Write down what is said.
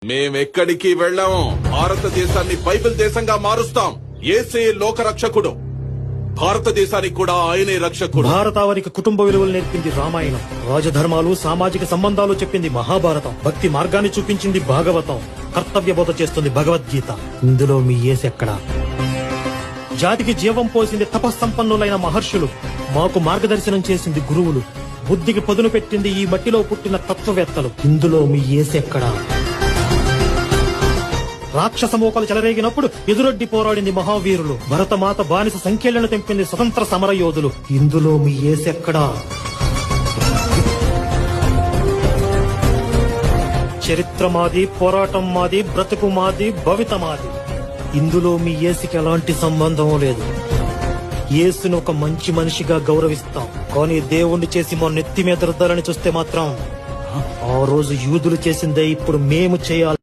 మేమెక్కడికి వెళ్ళాము. భారతదేశాన్ని బైబిల్ దేశంగా మారుస్తాం. యేసే లోక రక్షకుడు. భారతదేశానికి కూడా ఆయనే రక్షకుడు. భారతావనికి కుటుంబ విలువలు నేర్పింది రామాయణం, రాజధర్మాలు సామాజిక సంబంధాలు చెప్పింది మహాభారతం, భక్తి మార్గాన్ని చూపించింది భాగవతం, కర్తవ్య బోధ చేస్తుంది భగవద్గీత. ఇందులో మీ యేసెక్కడా? జాతికి జీవం పోసింది తపస్సంపన్నులైన మహర్షులు, మాకు మార్గదర్శనం చేసింది గురువులు, బుద్ధికి పదును పెట్టింది ఈ మట్టిలో పుట్టిన తత్వవేత్తలు. ఇందులో మీ యేసెక్కడా? రాక్షస మోకలు చెలరేగినప్పుడు ఎదురొడ్డి పోరాడింది మహావీరులు, భరతమాత బానిస సంఖ్యలను తెంపింది స్వతంత్ర సమర యోధులు. ఇందులో మీ యేసెక్కడా? చరిత్ర మాది, పోరాటం మాది, బ్రతుకు మాది, భవిత మాది. ఇందులో మీ యేసుకి ఎలాంటి సంబంధం లేదు. యేసును ఒక మంచి మనిషిగా గౌరవిస్తాం, కానీ దేవుణ్ణి చేసి మా నెత్తి మీద రుద్దాలని చూస్తే మాత్రం ఆ రోజు యూదులు చేసిందే ఇప్పుడు మేము చేయాలి.